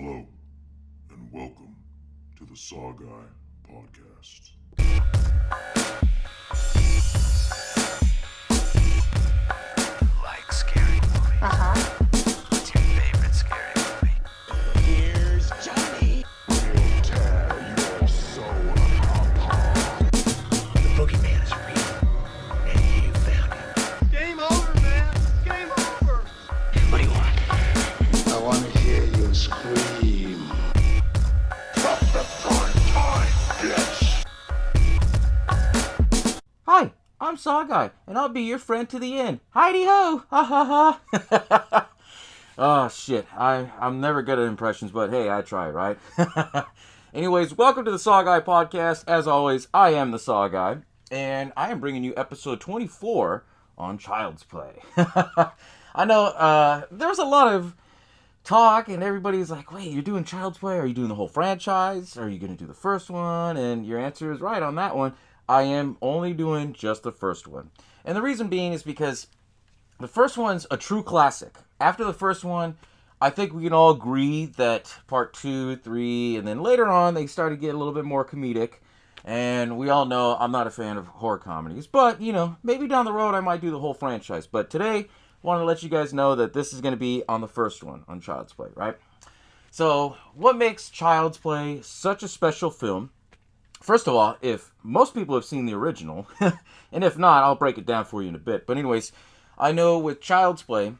Hello, and welcome to the SaWGuy podcast. Like scary movies? What's your favorite scary movie? Here's Johnny. We'll tear your soul apart. The boogeyman is real, and you found him. Game over, man. Game over. What do you want? I want to hear you scream. From the front time, bitch! Hi, I'm SaWGuy, and I'll be your friend to the end. Heidi-ho! Ha ha ha! Oh, shit. I'm never good at impressions, but hey, I try, right? Anyways, welcome to the SaWGuy podcast. As always, I am the SaWGuy, and I am bringing you episode 24 on Child's Play. I know there's a lot of talk, and everybody's like, wait, you're doing Child's Play? Are you doing the whole franchise? Are you going to do the first one? And your answer is right on that one. I am only doing just the first one. And the reason being is because the first one's a true classic. After the first one, I think we can all agree that part 2, 3, and then later on, they started to get a little bit more comedic. And we all know I'm not a fan of horror comedies. But, you know, maybe down the road I might do the whole franchise. But today, I want to let you guys know that this is going to be on the first one, on Child's Play, right? So, what makes Child's Play such a special film? First of all, if most people have seen the original, and if not, I'll break it down for you in a bit. But anyways, I know with Child's Play,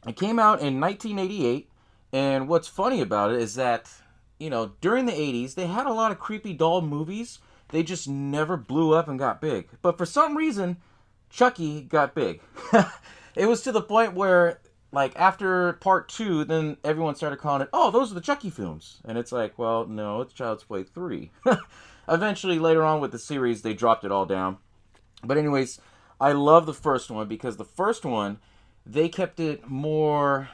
it came out in 1988, and what's funny about it is that, you know, during the 80s, they had a lot of creepy doll movies. They just never blew up and got big. But for some reason, Chucky got big. It was to the point where, like, after part 2, then everyone started calling it, oh, those are the Chucky films. And it's like, well, no, it's Child's Play 3. Eventually, later on with the series, they dropped it all down. But anyways, I love the first one because the first one, they kept it more...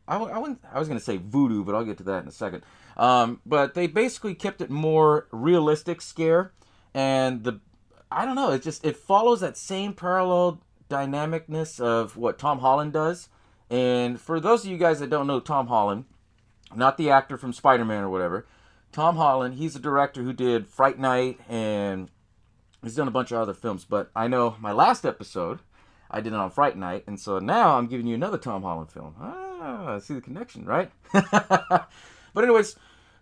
I was going to say voodoo, but I'll get to that in a second. But they basically kept it more realistic scare. And I don't know, it follows that same parallel dynamicness of what Tom Holland does. And for those of you guys that don't know Tom Holland, not the actor from Spider-Man or whatever, Tom Holland, he's a director who did Fright Night, and he's done a bunch of other films. But I know my last episode, I did it on Fright Night, and so now I'm giving you another Tom Holland film. I see the connection, right? But anyways,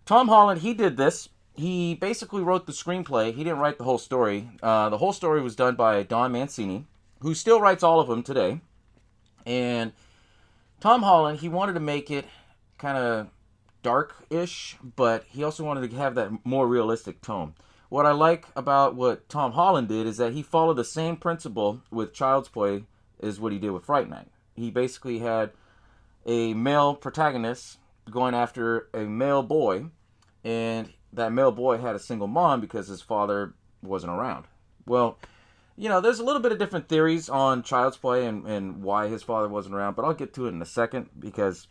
Tom Holland, he did this. He basically wrote the screenplay. He didn't write the whole story. The whole story was done by Don Mancini, who still writes all of them today. And Tom Holland, he wanted to make it kind of dark-ish, but he also wanted to have that more realistic tone. What I like about what Tom Holland did is that he followed the same principle with Child's Play as what he did with Fright Night. He basically had a male protagonist going after a male boy, and that male boy had a single mom because his father wasn't around. Well, you know, there's a little bit of different theories on Child's Play and why his father wasn't around, but I'll get to it in a second because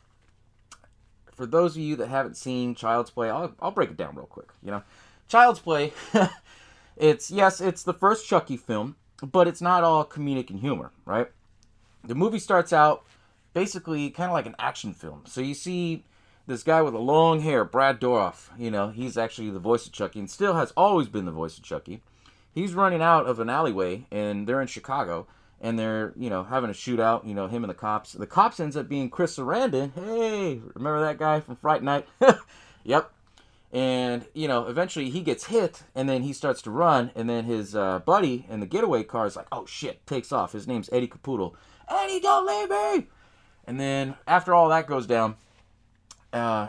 for those of you that haven't seen Child's Play, I'll break it down real quick. You know, Child's Play, it's the first Chucky film, but it's not all comedic and humor, right? The movie starts out basically kind of like an action film. So you see this guy with a long hair, Brad Dourif, you know, he's actually the voice of Chucky and still has always been the voice of Chucky. He's running out of an alleyway, and they're in Chicago, and they're, you know, having a shootout, you know, him and the cops. The cops ends up being Chris Sarandon. Hey, remember that guy from Fright Night? Yep. And, you know, eventually he gets hit, and then he starts to run, and then his buddy in the getaway car is like, oh, shit, takes off. His name's Eddie Caputo. Eddie, don't leave me! And then after all that goes down,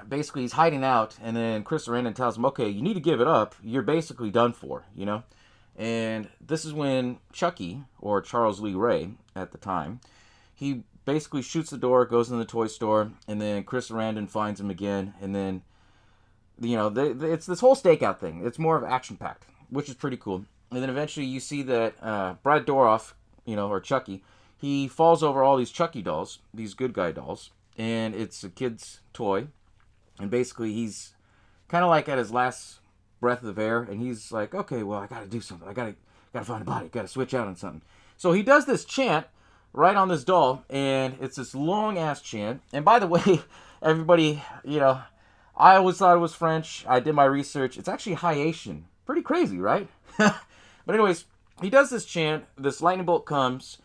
basically he's hiding out, and then Chris Sarandon tells him, okay, you need to give it up. You're basically done for, you know? And this is when Chucky, or Charles Lee Ray at the time, he basically shoots the door, goes in the toy store, and then Chris Sarandon finds him again, and then, you know, it's this whole stakeout thing. It's more of action-packed, which is pretty cool. And then eventually you see that Brad Dourif, you know, or Chucky, he falls over all these Chucky dolls, these good guy dolls, and it's a kid's toy, and basically he's kind of like at his last breath of air, and he's like, okay, well, I gotta do something. I gotta find a body. Gotta switch out on something. So he does this chant right on this doll, and it's this long ass chant. And by the way, everybody, you know, I always thought it was French. I did my research. It's actually Haitian. Pretty crazy, right? But anyways, he does this chant. This lightning bolt comes.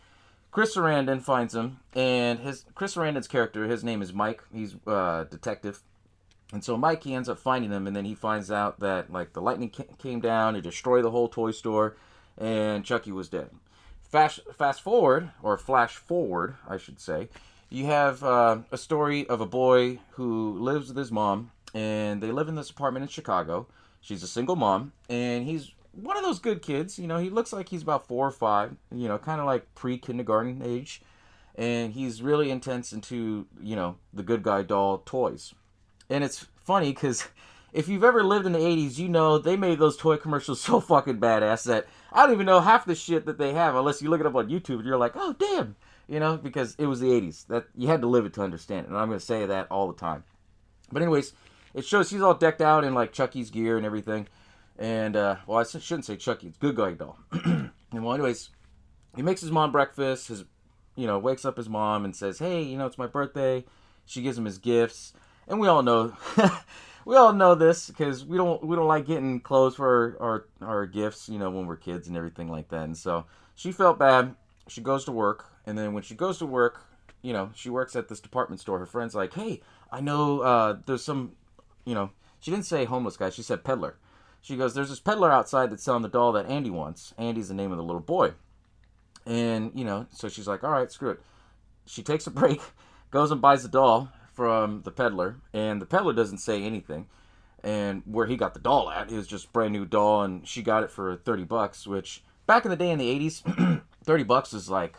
Chris Sarandon finds him, and Chris Sarandon's character, his name is Mike. He's a detective. And so Mike, he ends up finding them, and then he finds out that like the lightning came down, it destroyed the whole toy store, and Chucky was dead. Flash forward, I should say, you have a story of a boy who lives with his mom, and they live in this apartment in Chicago. She's a single mom, and he's one of those good kids. You know, he looks like he's about 4 or 5, you know, kind of like pre-kindergarten age. And he's really intense into, you know, the Good Guy doll toys. And it's funny because if you've ever lived in the 80s, you know they made those toy commercials so fucking badass that I don't even know half the shit that they have unless you look it up on YouTube and you're like, oh, damn. You know, because it was the 80s. That you had to live it to understand it. And I'm going to say that all the time. But anyways, it shows he's all decked out in like Chucky's gear and everything. And, well, I shouldn't say Chucky. It's Good Guy doll. And well, anyways, he makes his mom breakfast. Wakes up his mom and says, hey, you know, it's my birthday. She gives him his gifts. And we all know, we all know this because we don't like getting clothes for our gifts, you know, when we're kids and everything like that. And so she felt bad. She goes to work. And then when she goes to work, you know, she works at this department store. Her friend's like, hey, I know there's some, you know, she didn't say homeless guy. She said peddler. She goes, there's this peddler outside that's selling the doll that Andy wants. Andy's the name of the little boy. And, you know, so she's like, all right, screw it. She takes a break, goes and buys the doll from the peddler. And the peddler doesn't say anything. And where he got the doll at is just brand new doll. And she got it for $30, which back in the day in the 80s, $30 is like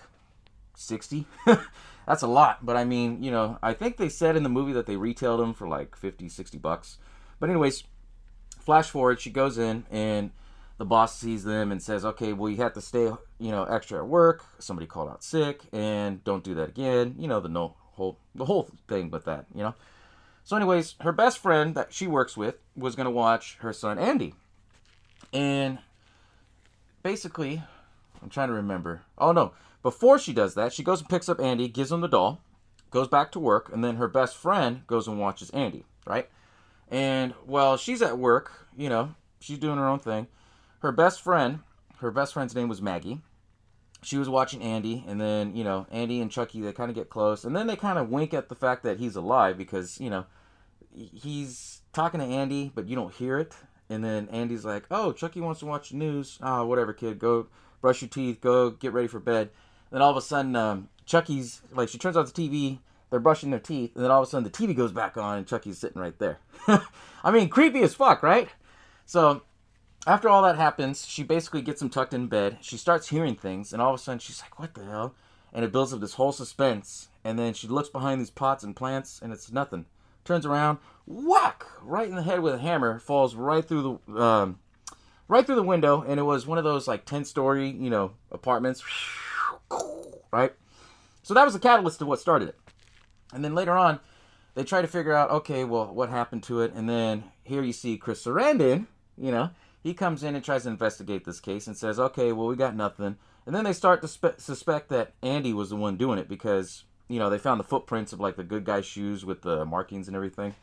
60. That's a lot. But I mean, you know, I think they said in the movie that they retailed them for like $50-$60. But anyways, flash forward, she goes in and the boss sees them and says, okay, well, you have to stay, you know, extra at work. Somebody called out sick and don't do that again. You know, the whole thing with that, you know. So anyways, her best friend that she works with was going to watch her son Andy. And basically, I'm trying to remember. Oh, no. Before she does that, she goes and picks up Andy, gives him the doll, goes back to work, and then her best friend goes and watches Andy, right? And while she's at work, you know, she's doing her own thing. Her best friend's name was Maggie. She was watching Andy, and then, you know, Andy and Chucky, they kind of get close. And then they kind of wink at the fact that he's alive because, you know, he's talking to Andy, but you don't hear it. And then Andy's like, oh, Chucky wants to watch the news. Oh, whatever, kid. Go brush your teeth. Go get ready for bed. Then all of a sudden, Chucky's, like, she turns off the TV. They're brushing their teeth. And then all of a sudden, the TV goes back on, and Chucky's sitting right there. I mean, creepy as fuck, right? So after all that happens, she basically gets him tucked in bed. She starts hearing things, and all of a sudden she's like, what the hell? And it builds up this whole suspense. And then she looks behind these pots and plants, and it's nothing. Turns around, whack! Right in the head with a hammer, falls right through the window, and it was one of those like 10-story, you know, apartments. Right? So that was the catalyst to what started it. And then later on, they try to figure out, okay, well, what happened to it? And then here you see Chris Sarandon, you know, he comes in and tries to investigate this case and says, okay, well, we got nothing. And then they start to suspect that Andy was the one doing it because, you know, they found the footprints of, like, the good guy's shoes with the markings and everything.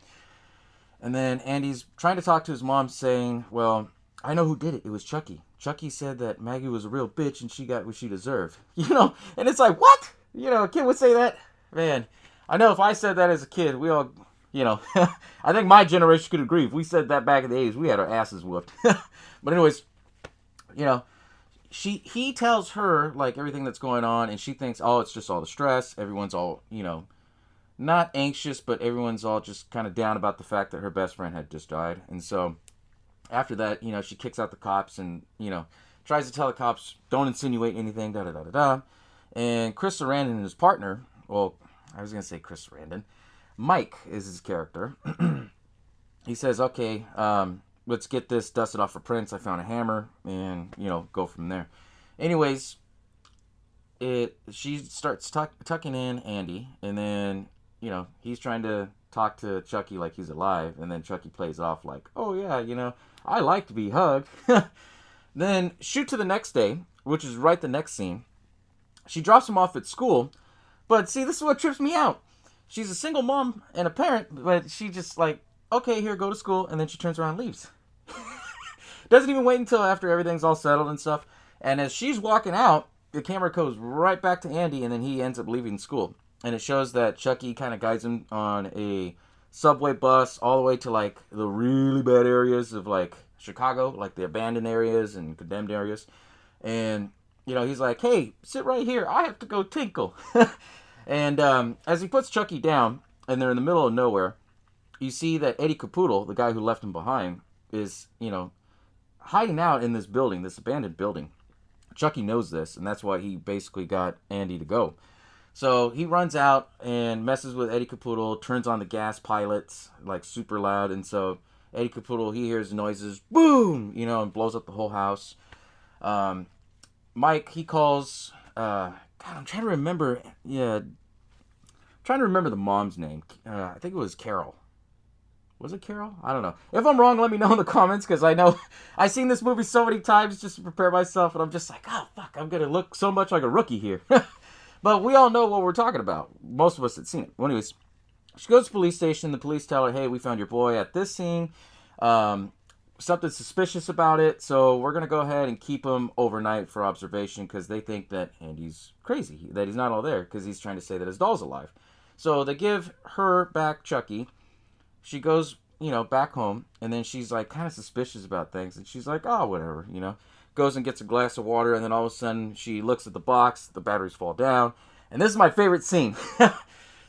And then Andy's trying to talk to his mom saying, well, I know who did it. It was Chucky. Chucky said that Maggie was a real bitch and she got what she deserved. You know, and it's like, what? You know, a kid would say that? Man, I know if I said that as a kid, we all, you know, I think my generation could agree. If we said that back in the 80s, we had our asses whooped. But anyways, you know, he tells her, like, everything that's going on, and she thinks, oh, it's just all the stress. Everyone's all, you know, not anxious, but everyone's all just kind of down about the fact that her best friend had just died. And so after that, you know, she kicks out the cops and, you know, tries to tell the cops, don't insinuate anything, da-da-da-da-da. And Chris Sarandon and his partner, well, I was going to say Chris Sarandon, Mike is his character. He says, okay, let's get this dusted off for prints. I found a hammer and, you know, go from there. Anyways, she starts tucking in Andy, and then, you know, he's trying to talk to Chucky like he's alive, and then Chucky plays off like, oh yeah, you know, I like to be hugged. Then shoot to the next day, which is right the next scene. She drops him off at school, but see, this is what trips me out. She's a single mom and a parent, but she just, like, okay, here, go to school. And then she turns around and leaves. Doesn't even wait until after everything's all settled and stuff. And as she's walking out, the camera goes right back to Andy, and then he ends up leaving school. And it shows that Chucky kind of guides him on a subway bus all the way to, like, the really bad areas of, like, Chicago, like the abandoned areas and condemned areas. And, you know, he's like, hey, sit right here. I have to go tinkle. And as he puts Chucky down, and they're in the middle of nowhere, you see that Eddie Capoodle, the guy who left him behind, is, you know, hiding out in this building, this abandoned building. Chucky knows this, and that's why he basically got Andy to go. So he runs out and messes with Eddie Capoodle, turns on the gas pilots, like, super loud. And so Eddie Capoodle, he hears noises, boom, you know, and blows up the whole house. Mike, he calls, God, I'm trying to remember, the mom's name. I think it was Carol. Was it Carol? I don't know. If I'm wrong, let me know in the comments, because I know I've seen this movie so many times just to prepare myself, and I'm just like, oh, fuck, I'm going to look so much like a rookie here. But we all know what we're talking about. Most of us had seen it. Well, anyways, she goes to the police station. The police tell her, hey, we found your boy at this scene. Something suspicious about it, so we're going to go ahead and keep him overnight for observation, because they think that Andy's crazy, that he's not all there, because he's trying to say that his doll's alive. So they give her back Chucky. She goes, you know, back home, and then she's, like, kind of suspicious about things, and she's like, oh, whatever, you know. Goes and gets a glass of water, and then all of a sudden she looks at the box, the batteries fall down, and this is my favorite scene.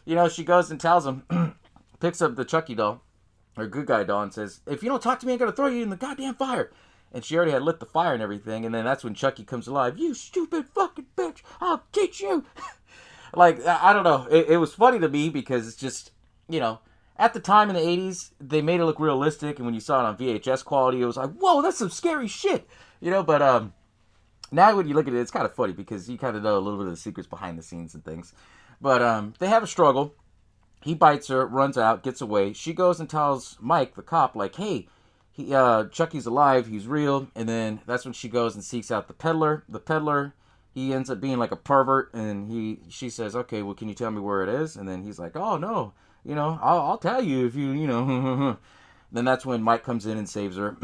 You know, she goes and tells him, picks up the Chucky doll, or Good Guy doll, and says, if you don't talk to me, I'm going to throw you in the goddamn fire. And she already had lit the fire and everything, and then that's when Chucky comes alive. You stupid fucking bitch, I'll teach you. Like, I don't know, it was funny to me, because it's just, you know, at the time in the 80s, they made it look realistic, and when you saw it on VHS quality, it was like, whoa, that's some scary shit. You know, but now when you look at it, it's kind of funny, because you kind of know a little bit of the secrets behind the scenes and things. But they have a struggle. He bites her, runs out, gets away. She goes and tells Mike, the cop, like, hey, Chucky's alive, he's real. And then that's when she goes and seeks out the peddler. The peddler, he ends up being like a pervert, and she says, okay, well, can you tell me where it is? And then he's like, oh, no. You know, I'll tell you if you know. Then that's when Mike comes in and saves her,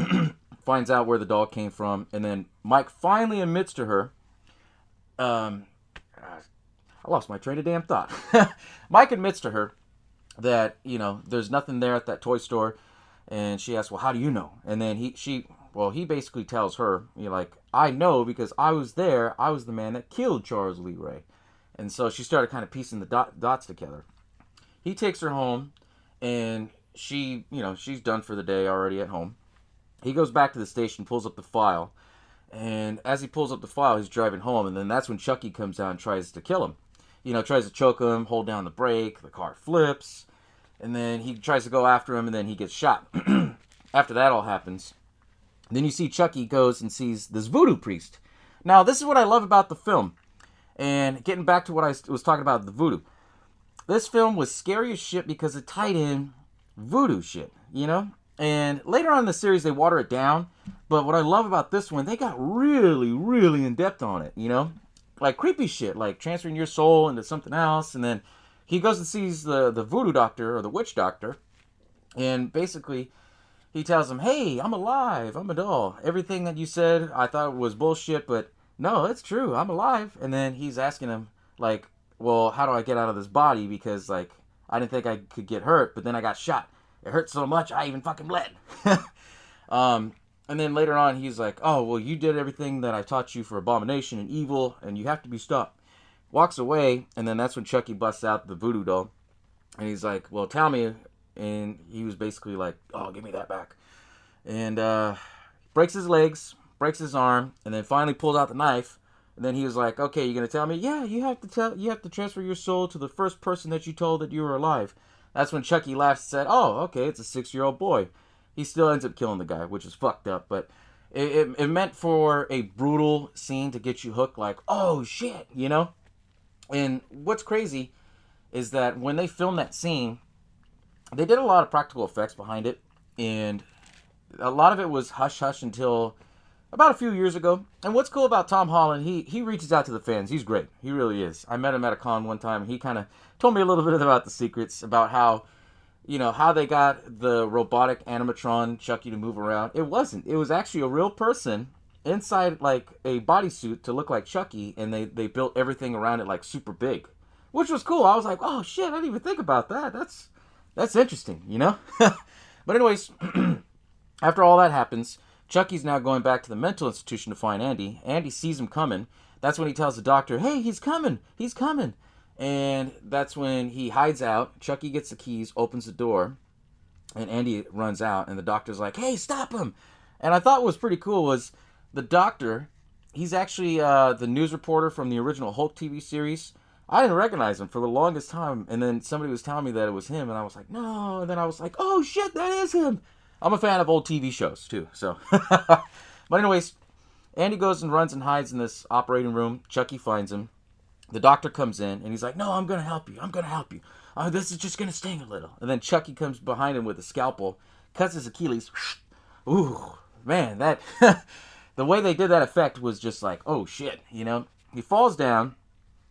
finds out where the doll came from, and then Mike finally admits to her. I lost my train of damn thought. Mike admits to her that, you know, there's nothing there at that toy store, and she asks, well, how do you know? And then he basically tells her, you're like, I know because I was there. I was the man that killed Charles Lee Ray. And so she started kind of piecing the dots together. He takes her home, and she, you know, she's done for the day already at home. He goes back to the station, pulls up the file, and as he pulls up the file, he's driving home, and then that's when Chucky comes out and tries to kill him. You know, tries to choke him, hold down the brake, the car flips, and then he tries to go after him, and then he gets shot. After that all happens, then you see Chucky goes and sees this voodoo priest. Now, this is what I love about the film, and getting back to what I was talking about, the voodoo. This film was scary as shit because it tied in voodoo shit, you know? And later on in the series, they water it down. But what I love about this one, they got really, really in-depth on it, you know? Like creepy shit, like transferring your soul into something else. And then he goes and sees the voodoo doctor, or the witch doctor. And basically, he tells him, hey, I'm alive, I'm a doll. Everything that you said, I thought was bullshit, but no, it's true, I'm alive. And then he's asking him, like, well, how do I get out of this body? Because, like, I didn't think I could get hurt, but then I got shot. It hurt so much, I even fucking bled. And then later on, he's like, oh, well, you did everything that I taught you for abomination and evil, and you have to be stopped. Walks away, and then that's when Chucky busts out the voodoo doll. And he's like, well, tell me. And he was basically like, oh, give me that back. And breaks his legs, breaks his arm, and then finally pulls out the knife. And then he was like, okay, you going to tell me? Yeah, you have to transfer your soul to the first person that you told that you were alive. That's when Chucky laughed and said, oh, okay, it's a 6-year-old boy. He still ends up killing the guy, which is fucked up. But it meant for a brutal scene to get you hooked, like, oh, shit, you know? And what's crazy is that when they filmed that scene, they did a lot of practical effects behind it. And a lot of it was hush-hush until about a few years ago. And what's cool about Tom Holland, he reaches out to the fans. He's great. He really is. I met him at a con one time, and he kind of told me a little bit about the secrets, about how, how they got the robotic animatron Chucky to move around. It wasn't. It was actually a real person inside like a bodysuit to look like Chucky, and they built everything around it like super big, which was cool. I was like, oh shit, I didn't even think about that. That's interesting, But anyways, after all that happens, Chucky's now going back to the mental institution to find Andy. Andy sees him coming. That's when he tells the doctor, hey, he's coming. He's coming. And that's when he hides out. Chucky gets the keys, opens the door, and Andy runs out. And the doctor's like, hey, stop him. And I thought what was pretty cool was the doctor, he's actually the news reporter from the original Hulk TV series. I didn't recognize him for the longest time. And then somebody was telling me that it was him. And I was like, no. And then I was like, oh, shit, that is him. I'm a fan of old TV shows, too. So, but anyways, Andy goes and runs and hides in this operating room. Chucky finds him. The doctor comes in, and he's like, no, I'm going to help you. I'm going to help you. This is just going to sting a little. And then Chucky comes behind him with a scalpel, cuts his Achilles. Ooh, man, that the way they did that effect was just like, oh, shit, He falls down.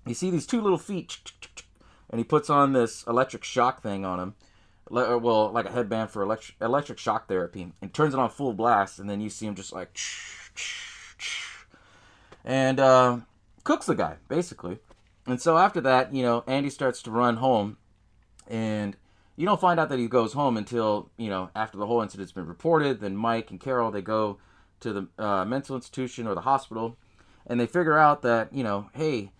You see these two little feet, and he puts on this electric shock thing on him. Well, like a headband for electric shock therapy, and turns it on full blast, and then you see him just like, and cooks the guy, basically. And so after that, Andy starts to run home, and you don't find out that he goes home until, after the whole incident's been reported. Then Mike and Carol, they go to the mental institution or the hospital, and they figure out that, hey,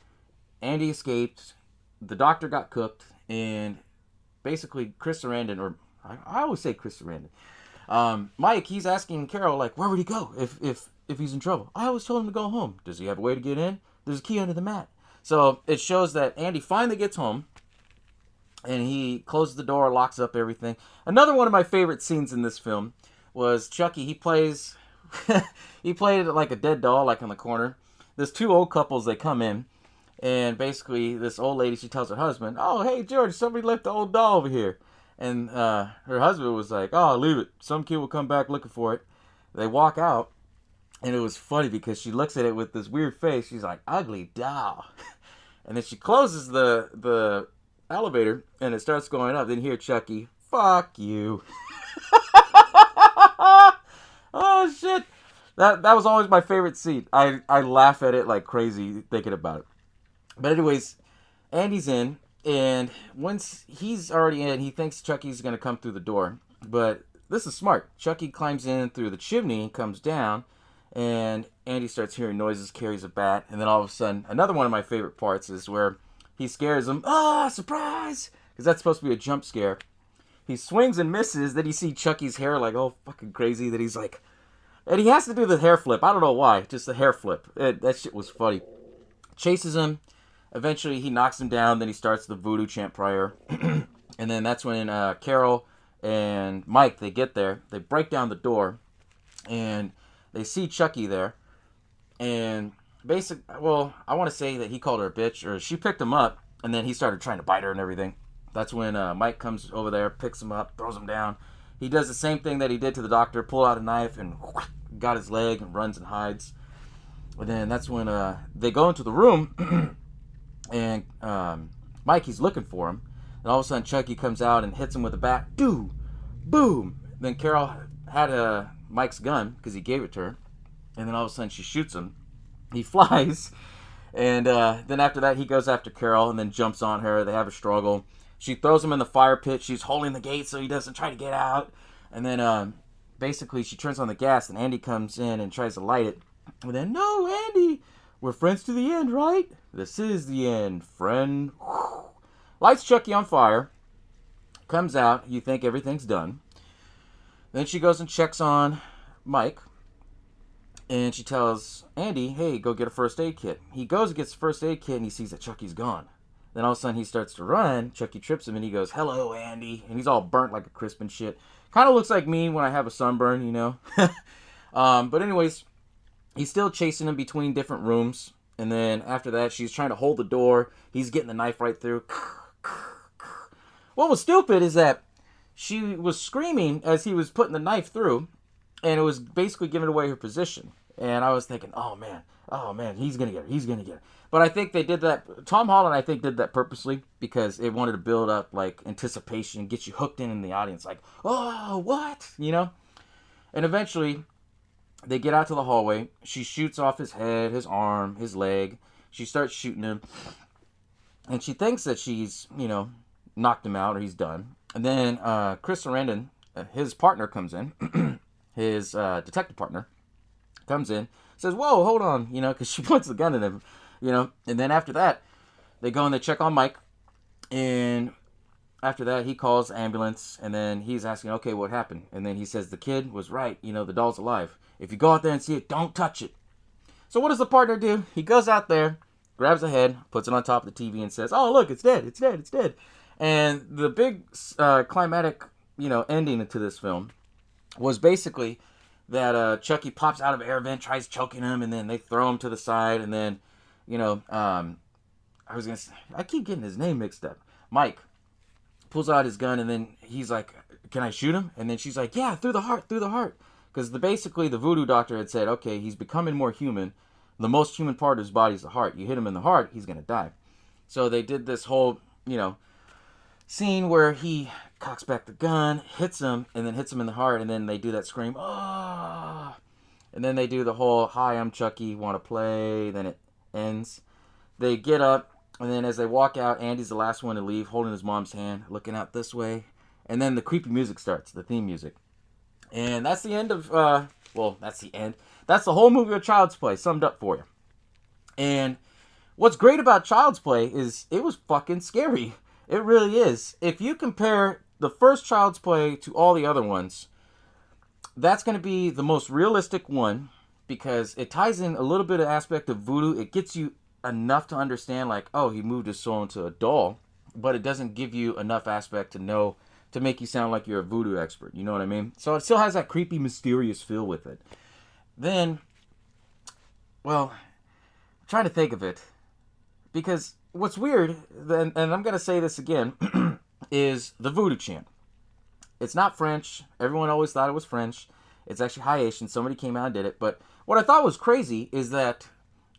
Andy escaped, the doctor got cooked, and basically Chris Sarandon, or I always say Chris Sarandon, Mike, he's asking Carol, like, where would he go if he's in trouble? I always told him to go home. Does he have a way to get in? There's a key under the mat. So it shows that Andy finally gets home, and he closes the door, locks up everything. Another one of my favorite scenes in this film was Chucky. He plays, he played like a dead doll, like in the corner. There's two old couples, they come in, and basically this old lady, she tells her husband, oh, hey, George, somebody left the old doll over here. And her husband was like, oh, leave it. Some kid will come back looking for it. They walk out. And it was funny because she looks at it with this weird face. She's like, ugly doll. And then she closes the elevator, and it starts going up. Then you hear Chucky, fuck you. Oh, shit. That was always my favorite scene. I laugh at it like crazy thinking about it. But anyways, Andy's in, and once he's already in, he thinks Chucky's going to come through the door. But this is smart. Chucky climbs in through the chimney, comes down, and Andy starts hearing noises, carries a bat, and then all of a sudden, another one of my favorite parts is where he scares him. Ah, surprise! Because that's supposed to be a jump scare. He swings and misses, then you see Chucky's hair like, oh, fucking crazy, that he's like... And he has to do the hair flip. I don't know why, just the hair flip. That shit was funny. Chases him. Eventually, he knocks him down, then he starts the voodoo chant prayer. And then that's when Carol and Mike, they get there. They break down the door, and... they see Chucky there, and I want to say that he called her a bitch, or she picked him up, and then he started trying to bite her and everything. That's when Mike comes over there, picks him up, throws him down. He does the same thing that he did to the doctor, pull out a knife, and got his leg, and runs and hides. And then that's when they go into the room, and Mike, he's looking for him, and all of a sudden Chucky comes out and hits him with a bat. Doo! Boom! Then Carol had Mike's gun, because he gave it to her, and then all of a sudden she shoots him. He flies, and then after that he goes after Carol and then jumps on her. They have a struggle. She throws him in the fire pit. She's holding the gate so he doesn't try to get out, and then basically she turns on the gas, and Andy comes in and tries to light it, and then, no, Andy, we're friends to the end, right? This is the end, friend. Lights Chucky on fire, comes out, you think everything's done. Then she goes and checks on Mike, and she tells Andy, hey, go get a first aid kit. He goes and gets a first aid kit, and he sees that Chucky's gone. Then all of a sudden he starts to run. Chucky trips him, and he goes, hello, Andy. And he's all burnt like a crisp and shit. Kind of looks like me when I have a sunburn, But anyways, he's still chasing him between different rooms. And then after that, she's trying to hold the door. He's getting the knife right through. What was stupid is that she was screaming as he was putting the knife through, and it was basically giving away her position. And I was thinking, oh man, oh man, he's gonna get her, he's gonna get her. But I think they did that. Tom Holland, I think, did that purposely because it wanted to build up like anticipation, get you hooked in the audience, like, oh, what, you know? And eventually, they get out to the hallway. She shoots off his head, his arm, his leg. She starts shooting him, and she thinks that she's, you know, knocked him out or he's done. And then Chris Sarandon, his partner, comes in, his detective partner comes in, says, whoa, hold on, you know, because she points the gun at him, you know. And then after that, they go and they check on Mike. And after that, he calls the ambulance. And then he's asking, okay, what happened? And then he says, the kid was right. You know, the doll's alive. If you go out there and see it, don't touch it. So what does the partner do? He goes out there, grabs the head, puts it on top of the TV and says, oh, look, it's dead. It's dead. It's dead. And the big climatic, you know, ending to this film was basically that Chucky pops out of an air vent, tries choking him, and then they throw him to the side. And then, you know, I keep getting his name mixed up. Mike pulls out his gun, and then he's like, can I shoot him? And then she's like, yeah, through the heart. Because basically the voodoo doctor had said, okay, he's becoming more human. The most human part of his body is the heart. You hit him in the heart, he's going to die. So they did this whole, you know, scene where he cocks back the gun, hits him, and then hits him in the heart, and then they do that scream, ah, and then they do the whole, hi, I'm Chucky, want to play, then it ends. They get up, and then as they walk out, Andy's the last one to leave, holding his mom's hand, looking out this way, and then the creepy music starts, the theme music. And that's the end of, that's the end. That's the whole movie of Child's Play, summed up for you. And what's great about Child's Play is it was fucking scary. It really is. If you compare the first Child's Play to all the other ones, that's going to be the most realistic one because it ties in a little bit of aspect of voodoo. It gets you enough to understand, like, oh, he moved his soul into a doll, but it doesn't give you enough aspect to know, to make you sound like you're a voodoo expert. You know what I mean? So it still has that creepy, mysterious feel with it. Then, well, I'm trying to think of it. Because what's weird, and I'm going to say this again, is the voodoo chant. It's not French. Everyone always thought it was French. It's actually Haitian. Somebody came out and did it. But what I thought was crazy is that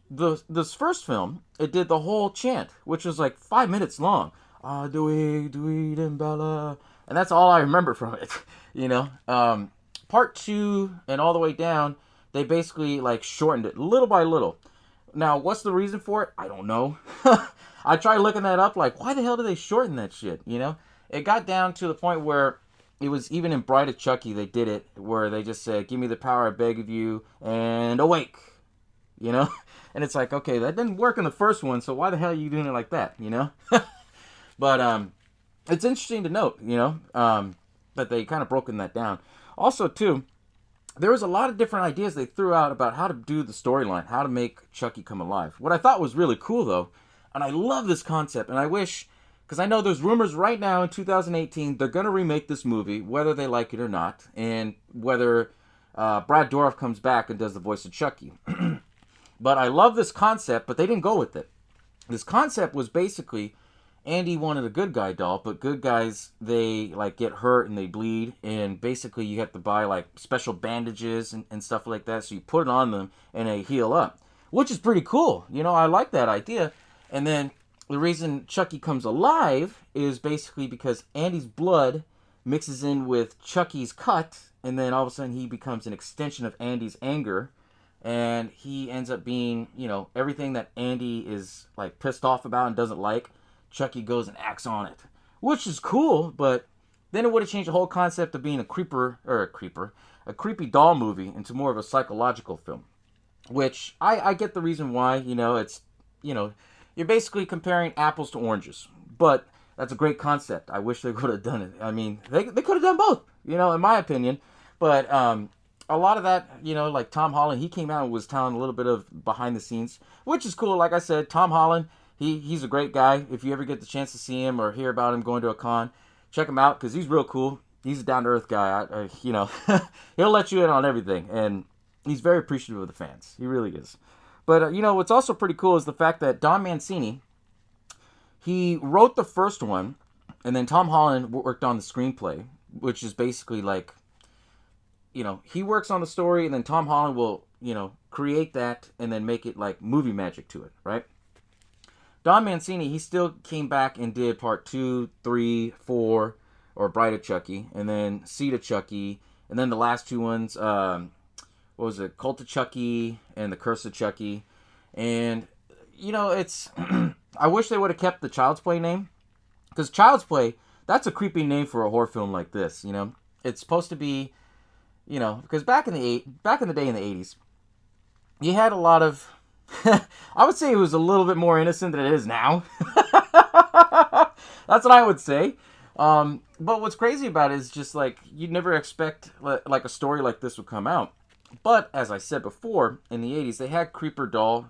this first film, it did the whole chant, which was like 5 minutes long. Ah, do Bella. And that's all I remember from it, you know. Part 2 and all the way down, they basically like shortened it little by little. Now, what's the reason for it? I don't know. I tried looking that up, like, why the hell did they shorten that shit, you know? It got down to the point where it was even in Bride of Chucky, they did it, where they just said, give me the power, I beg of you, and awake, you know? And it's like, okay, that didn't work in the first one, so why the hell are you doing it like that, you know? But it's interesting to note, you know, that they kind of broken that down. Also, too, there was a lot of different ideas they threw out about how to do the storyline, how to make Chucky come alive. What I thought was really cool, though, and I love this concept, and I wish, because I know there's rumors right now in 2018, they're going to remake this movie, whether they like it or not, and whether Brad Dourif comes back and does the voice of Chucky. But I love this concept, but they didn't go with it. This concept was basically, Andy wanted a good guy doll, but good guys, they like get hurt and they bleed, and basically you have to buy like special bandages and stuff like that, so you put it on them and they heal up, which is pretty cool. You know, I like that idea. And then the reason Chucky comes alive is basically because Andy's blood mixes in with Chucky's cut, and then all of a sudden he becomes an extension of Andy's anger, and he ends up being, you know, everything that Andy is like pissed off about and doesn't like, Chucky goes and acts on it, which is cool. But then it would have changed the whole concept of being a creepy doll movie into more of a psychological film, which I get the reason why. You know, it's, you know, you're basically comparing apples to oranges, but that's a great concept. I wish they could have done it. I mean, they could have done both, you know, in my opinion. But a lot of that, you know, like Tom Holland, he came out and was telling a little bit of behind the scenes, which is cool. Like I said, Tom Holland, he's a great guy. If you ever get the chance to see him or hear about him going to a con, check him out because he's real cool. He's a down-to-earth guy. You know, he'll let you in on everything, and he's very appreciative of the fans. He really is. But, you know, what's also pretty cool is the fact that Don Mancini, he wrote the first one, and then Tom Holland worked on the screenplay, which is basically like, you know, he works on the story, and then Tom Holland will create that and then make it like movie magic to it, right? Don Mancini, he still came back and did part 2, 3, 4, or Bride of Chucky, and then Seed of Chucky, and then the last 2 ones, what was it, Cult of Chucky and The Curse of Chucky. And, it's, I wish they would have kept the Child's Play name, because Child's Play, that's a creepy name for a horror film like this, It's supposed to be, because back in the day in the 80s, you had a lot of, I would say it was a little bit more innocent than it is now. That's what I would say. But what's crazy about it is just like, you'd never expect like a story like this would come out. But as I said before, in the 80s, they had creepy doll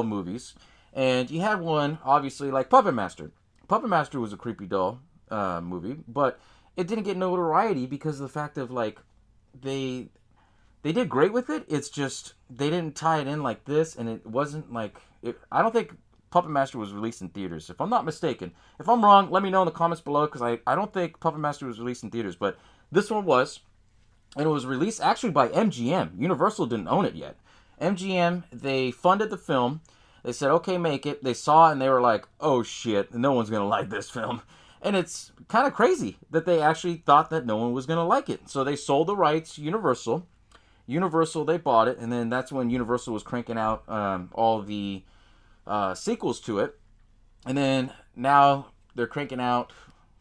movies. And you had one, obviously, like Puppet Master. Puppet Master was a creepy doll movie, but it didn't get notoriety because of the fact of, like, they did great with it. It's just they didn't tie it in like this, and it wasn't like I don't think Puppet Master was released in theaters, if I'm not mistaken. If I'm wrong, let me know in the comments below, because I don't think Puppet Master was released in theaters, but this one was, and it was released actually by MGM. Universal didn't own it yet. MGM, they funded the film. They said, okay, make it. They saw it, and they were like, oh shit, no one's gonna like this film. And it's kind of crazy that they actually thought that no one was gonna like it. So they sold the rights to Universal. They bought it, and then that's when Universal was cranking out all the sequels to it. And then now they're cranking out,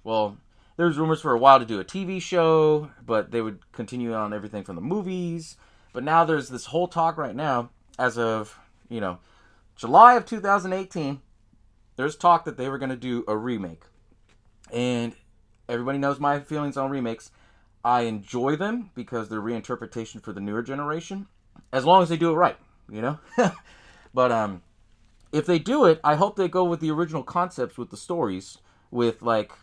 well, there's rumors for a while to do a TV show, but they would continue on everything from the movies. But now there's this whole talk right now, as of, July of 2018, there's talk that they were going to do a remake. And everybody knows my feelings on remakes. I enjoy them because they're reinterpretation for the newer generation, as long as they do it right, But if they do it, I hope they go with the original concepts with the stories, with like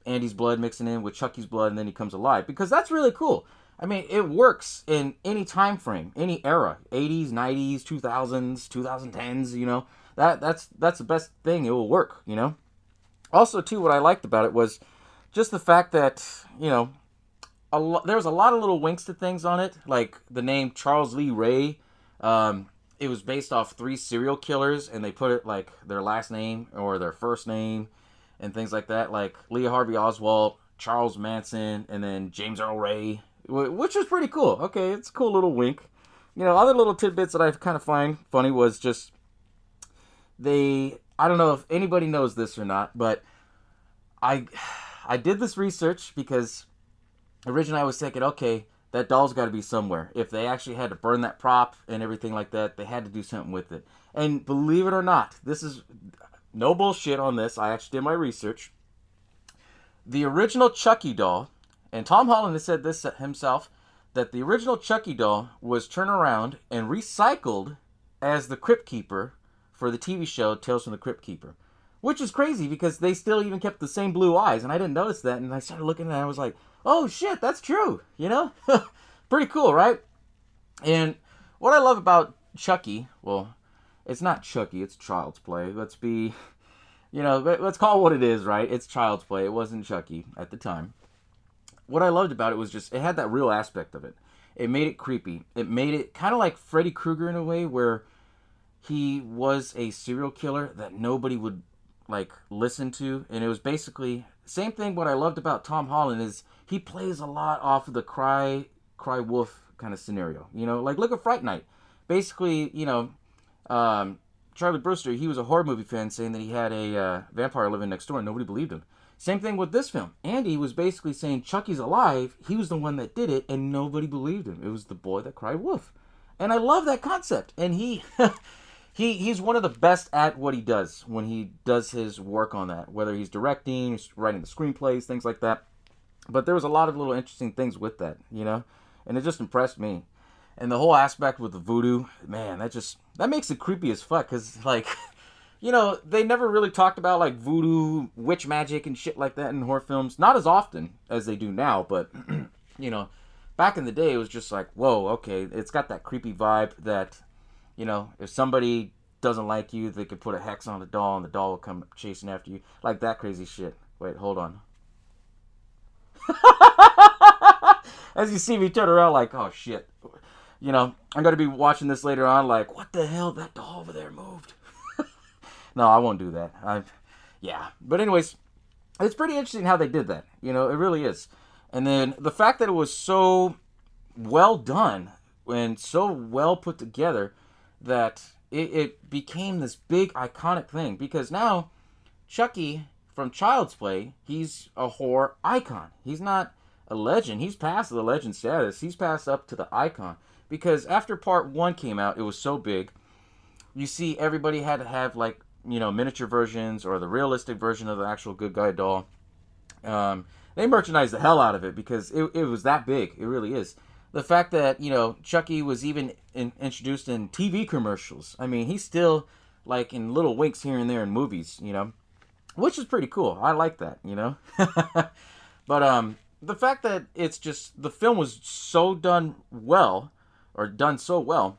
Andy's blood mixing in with Chucky's blood, and then he comes alive, because that's really cool. I mean, it works in any time frame, any era, 80s, 90s, 2000s, 2010s, that's the best thing. It will work, Also, too, what I liked about it was just the fact that, there was a lot of little winks to things on it, like the name Charles Lee Ray. It was based off 3 serial killers, and they put it like their last name or their first name and things like that, like Lee Harvey Oswald, Charles Manson, and then James Earl Ray, which was pretty cool. Okay, it's a cool little wink. Other little tidbits that I kind of find funny was just I don't know if anybody knows this or not, but I did this research because originally I was thinking, okay, that doll's got to be somewhere. If they actually had to burn that prop and everything like that, they had to do something with it. And believe it or not, this is no bullshit on this. I actually did my research. The original Chucky doll, and Tom Holland has said this himself, that the original Chucky doll was turned around and recycled as the Crypt Keeper for the TV show Tales from the Crypt Keeper. Which is crazy because they still even kept the same blue eyes, and I didn't notice that, and I started looking at it and I was like, oh shit, that's true, Pretty cool, right? And what I love about Chucky, well, it's not Chucky, it's Child's Play. Let's be, let's call it what it is, right? It's Child's Play. It wasn't Chucky at the time. What I loved about it was just, it had that real aspect of it. It made it creepy. It made it kind of like Freddy Krueger in a way, where he was a serial killer that nobody would listen to, and it was basically same thing. What I loved about Tom Holland is he plays a lot off of the cry wolf kind of scenario, like look at Fright Night. Basically, Charlie Brewster, he was a horror movie fan saying that he had a vampire living next door and nobody believed him. Same thing with this film. Andy was basically saying Chucky's alive, he was the one that did it, and nobody believed him. It was the boy that cried wolf. And I love that concept, and he he's one of the best at what he does when he does his work on that, whether he's directing, writing the screenplays, things like that. But there was a lot of little interesting things with that, and it just impressed me. And the whole aspect with the voodoo, man, that makes it creepy as fuck, because they never really talked about voodoo, witch magic and shit like that in horror films, not as often as they do now, but back in the day it was just like, whoa, okay, it's got that creepy vibe that if somebody doesn't like you, they could put a hex on the doll and the doll will come chasing after you. Like that crazy shit. Wait, hold on. As you see me turn around like, oh shit. I'm going to be watching this later on like, what the hell, that doll over there moved. No, I won't do that. Yeah. But anyways, it's pretty interesting how they did that. It really is. And then the fact that it was so well done and so well put together that it became this big iconic thing. Because now Chucky from Child's Play, he's a horror icon. He's not a legend. He's past the legend status. He's passed up to the icon. Because after part 1 came out, it was so big. You see, everybody had to have like, miniature versions or the realistic version of the actual Good Guy doll. They merchandised the hell out of it because it was that big. It really is. The fact that, Chucky was even introduced in TV commercials. I mean, he's still like in little winks here and there in movies, which is pretty cool. I like that, But the fact that it's just, the film was so done so well,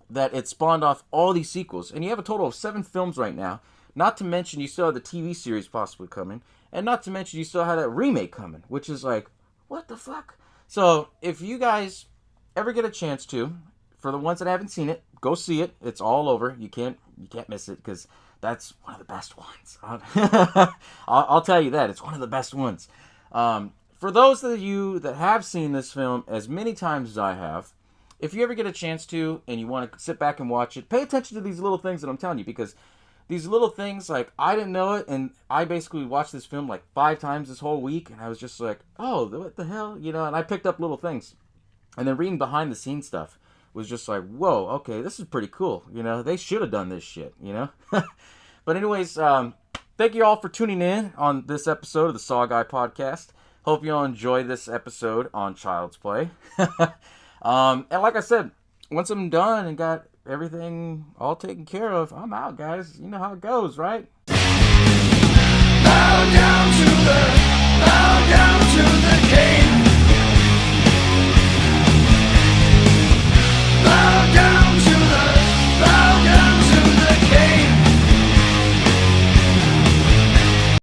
that it spawned off all these sequels. And you have a total of 7 films right now. Not to mention you still have the TV series possibly coming. And not to mention you still have that remake coming. Which is like, what the fuck? So, if you guys ever get a chance to, for the ones that haven't seen it, go see it. It's all over. You can't miss it because that's one of the best ones. I'll tell you that. It's one of the best ones. For those of you that have seen this film as many times as I have, if you ever get a chance to and you want to sit back and watch it, pay attention to these little things that I'm telling you, because these little things, like, I didn't know it, and I basically watched this film like 5 times this whole week, and I was just like, oh, what the hell, and I picked up little things. And then reading behind the scenes stuff was just like, whoa, okay, this is pretty cool, they should have done this shit, But anyways, thank you all for tuning in on this episode of the SaWGuy podcast. Hope you all enjoyed this episode on Child's Play. And like I said, once I'm done and got everything all taken care of, I'm out, guys. You know how it goes, right? Bow down to the